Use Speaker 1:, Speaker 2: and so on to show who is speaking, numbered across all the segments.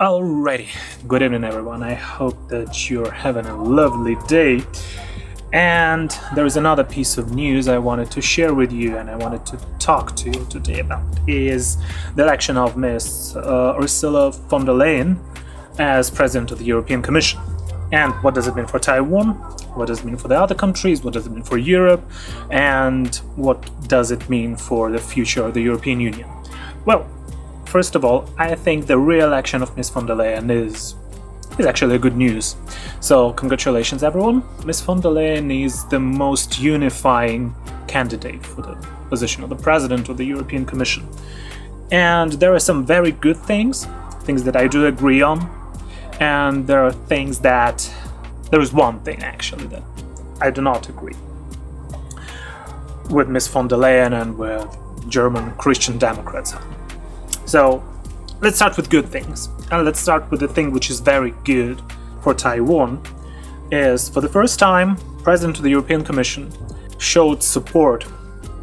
Speaker 1: Alrighty, good evening everyone. I hope that you're having a lovely day. And there is another piece of news I wanted to share with you and I wanted to talk to you today about is the election of Miss Ursula von der Leyen as President of the European Commission. And what does it mean for Taiwan? What does it mean for the other countries? What does it mean for Europe? And what does it mean for the future of the European Union? Well, first of all, I think the re-election of Ms. von der Leyen is actually good news. So congratulations everyone. Ms. von der Leyen is the most unifying candidate for the position of the President of the European Commission. And there are some very good things that I do agree on. And there are there is one thing actually that I do not agree with Ms. von der Leyen and with German Christian Democrats. So let's start with good things, and let's start with the thing which is very good for Taiwan is for the first time President of the European Commission showed support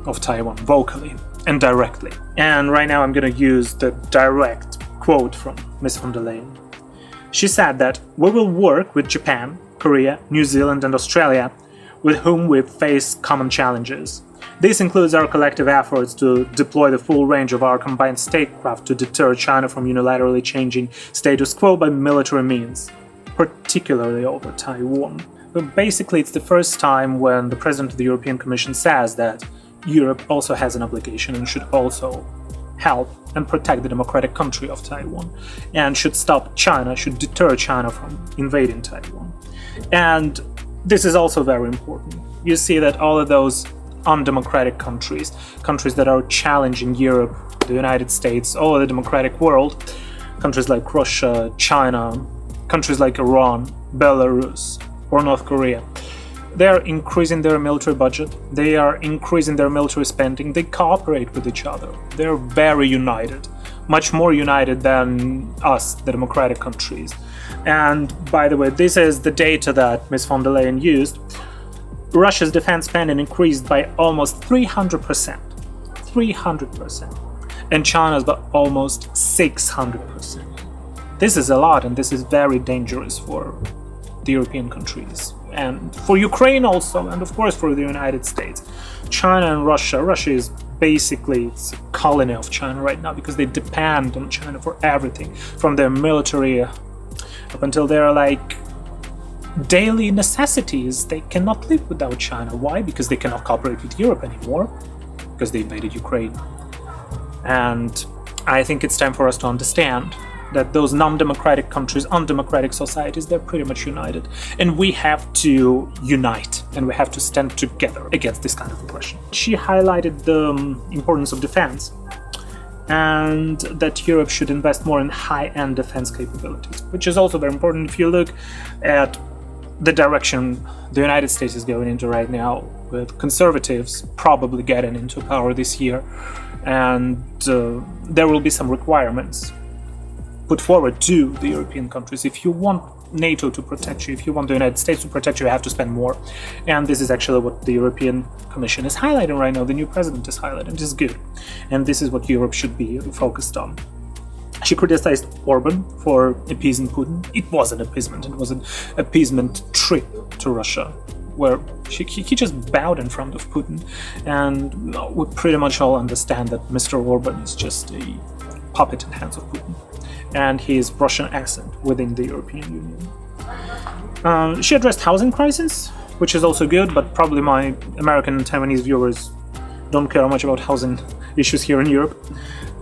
Speaker 1: of Taiwan vocally and directly. And right now I'm going to use the direct quote from Ms. von der Leyen. She said that we will work with Japan, Korea, New Zealand and Australia with whom we face common challenges. This includes our collective efforts to deploy the full range of our combined statecraft to deter China from unilaterally changing status quo by military means, particularly over Taiwan. But basically, it's the first time when the President of the European Commission says that Europe also has an obligation and should also help and protect the democratic country of Taiwan, and should deter China from invading Taiwan. And this is also very important. You see that all of those undemocratic countries that are challenging Europe, the United States, all of the democratic world, countries like Russia, China, countries like Iran, Belarus, or North Korea, they are increasing their military budget, they are increasing their military spending, they cooperate with each other, they're very united, much more united than us, the democratic countries. And by the way, this is the data that Ms. von der Leyen used. Russia's defense spending increased by almost 300%, and China's by almost 600%. This is a lot, and this is very dangerous for the European countries, and for Ukraine also, and of course for the United States. China and Russia is basically a colony of China right now because they depend on China for everything, from their military up until their daily necessities. They cannot live without China. Why? Because they cannot cooperate with Europe anymore, because they invaded Ukraine. And I think it's time for us to understand that those non-democratic countries, undemocratic societies, they're pretty much united. And we have to unite, and we have to stand together against this kind of aggression. She highlighted the importance of defense, and that Europe should invest more in high-end defense capabilities, which is also very important. If you look at the direction the United States is going into right now, with conservatives probably getting into power this year, and there will be some requirements put forward to the European countries. If you want NATO to protect you, if you want the United States to protect you, you have to spend more. And this is actually what the European Commission is highlighting right now. The new president is highlighting. This is good. And this is what Europe should be focused on. She criticized Orban for appeasing Putin. It was an appeasement. It was an appeasement trip to Russia, where he just bowed in front of Putin. And we pretty much all understand that Mr. Orban is just a puppet in the hands of Putin, and his Russian accent within the European Union. She addressed housing crisis, which is also good, but probably my American and Taiwanese viewers don't care much about housing issues here in Europe.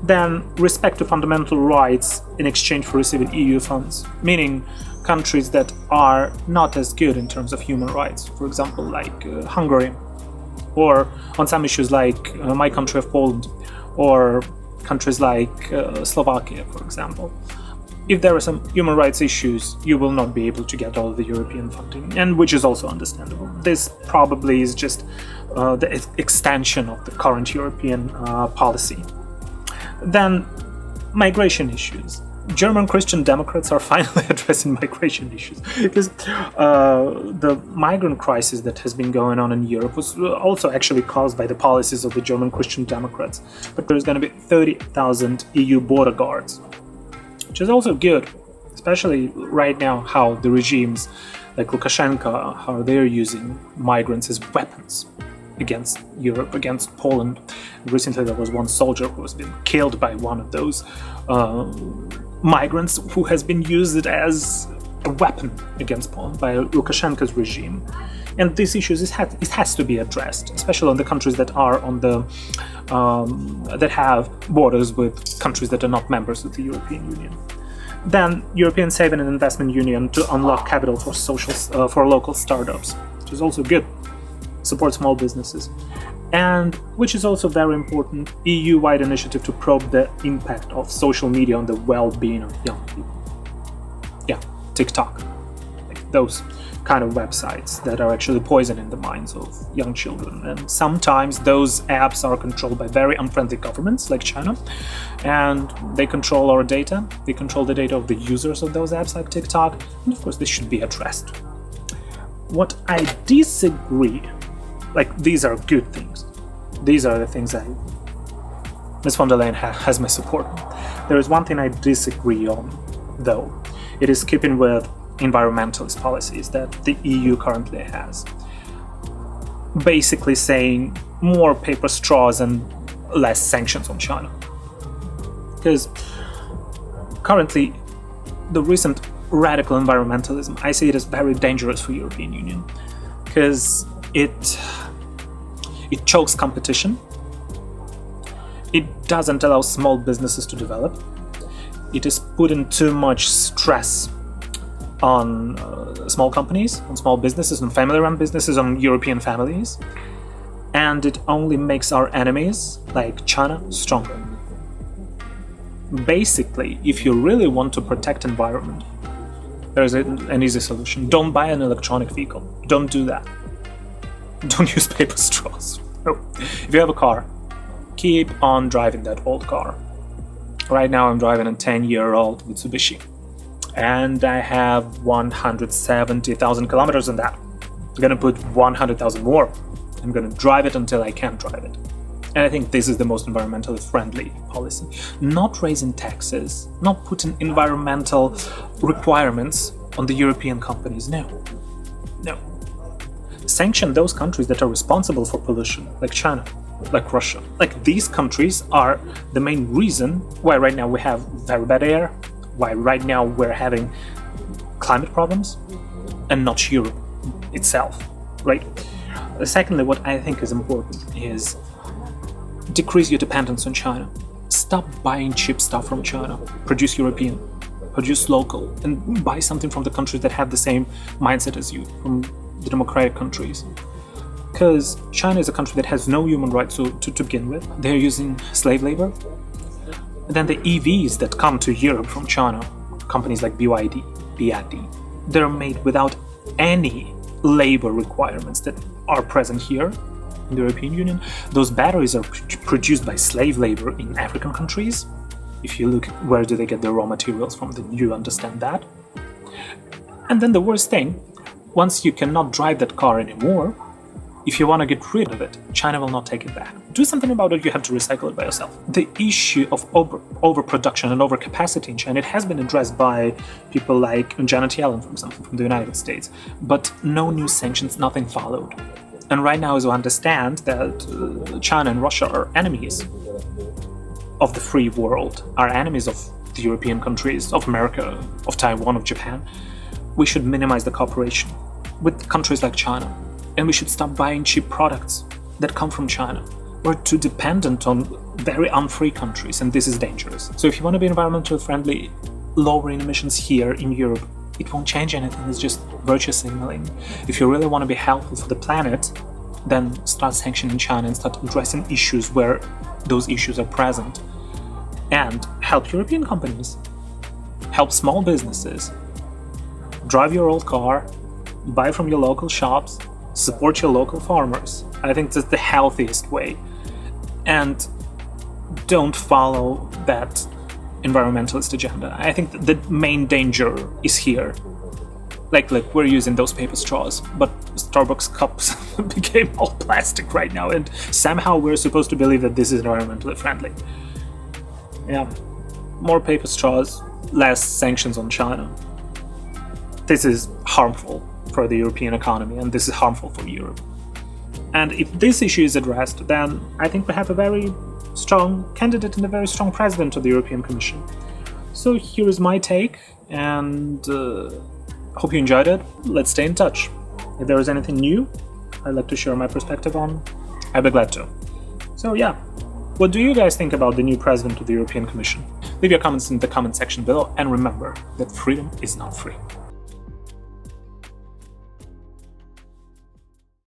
Speaker 1: Then respect to fundamental rights in exchange for receiving EU funds, meaning countries that are not as good in terms of human rights, for example, like Hungary, or on some issues like my country of Poland, or countries like Slovakia, for example. If there are some human rights issues, you will not be able to get all of the European funding, and which is also understandable. This probably is just the extension of the current European policy. Then, migration issues. German Christian Democrats are finally addressing migration issues, because the migrant crisis that has been going on in Europe was also actually caused by the policies of the German Christian Democrats. But there's going to be 30,000 EU border guards, which is also good. especially right now, how the regimes like Lukashenko, how they're using migrants as weapons against Europe, against Poland. Recently, there was one soldier who has been killed by one of those migrants who has been used as a weapon against Poland by Lukashenko's regime. And these issues, it has to be addressed, especially in the countries that are on the that have borders with countries that are not members of the European Union. Then, European Saving and Investment Union to unlock capital for for local startups, which is also good. Support small businesses. And, which is also very important, EU-wide initiative to probe the impact of social media on the well-being of young people. Yeah, TikTok. Like those kind of websites that are actually poisoning the minds of young children. And sometimes those apps are controlled by very unfriendly governments like China, and they control our data. They control the data of the users of those apps like TikTok, and of course this should be addressed. What I disagree, like these are good things. These are the things Ms. von der Leyen has my support. There is one thing I disagree on, though. It is keeping with environmentalist policies that the EU currently has. Basically saying more paper straws and less sanctions on China. Because currently, the recent radical environmentalism, I see it as very dangerous for the European Union. Because it chokes competition. It doesn't allow small businesses to develop. It is putting too much stress on small companies, on small businesses, on family-run businesses, on European families. And it only makes our enemies, like China, stronger. Basically, if you really want to protect environment, there's an easy solution. Don't buy an electronic vehicle. Don't do that. Don't use paper straws. No. If you have a car, keep on driving that old car. Right now I'm driving a 10-year-old Mitsubishi, and I have 170,000 kilometers on that. I'm gonna put 100,000 more. I'm gonna drive it until I can't drive it. And I think this is the most environmentally friendly policy. Not raising taxes, not putting environmental requirements on the European companies. No. Sanction those countries that are responsible for pollution, like China, like Russia. Like these countries are the main reason why right now we have very bad air, why right now we're having climate problems, and not Europe itself, right? Secondly, what I think is important is decrease your dependence on China. Stop buying cheap stuff from China. Produce European, produce local, and buy something from the countries that have the same mindset as you, from the democratic countries. Because China is a country that has no human rights to begin with. They're using slave labor. And then the EVs that come to Europe from China, companies like BYD, they're made without any labor requirements that are present here in the European Union. Those batteries are produced by slave labor in African countries. If you look where do they get their raw materials from, then you understand that. And then the worst thing, once you cannot drive that car anymore, if you want to get rid of it, China will not take it back. Do something about it, you have to recycle it by yourself. The issue of overproduction and overcapacity in China, it has been addressed by people like Janet Yellen, for example, from the United States. But no new sanctions, nothing followed. And right now, as we understand that China and Russia are enemies of the free world, are enemies of the European countries, of America, of Taiwan, of Japan, we should minimize the cooperation with countries like China. And we should stop buying cheap products that come from China. We're too dependent on very unfree countries, and this is dangerous. So if you want to be environmentally friendly, lowering emissions here in Europe, it won't change anything, it's just virtue signaling. If you really want to be helpful for the planet, then start sanctioning China and start addressing issues where those issues are present. And help European companies, help small businesses. Drive your old car, buy from your local shops, support your local farmers. I think that's the healthiest way. And don't follow that environmentalist agenda. I think the main danger is here. Like we're using those paper straws, but Starbucks cups became all plastic right now, and somehow we're supposed to believe that this is environmentally friendly. Yeah, more paper straws, less sanctions on China. This is harmful for the European economy, and this is harmful for Europe. And if this issue is addressed, then I think we have a very strong candidate and a very strong president of the European Commission. So here is my take, and hope you enjoyed it. Let's stay in touch. If there is anything new I'd like to share my perspective on, I'd be glad to. So yeah, what do you guys think about the new president of the European Commission? Leave your comments in the comment section below, and remember that freedom is not free.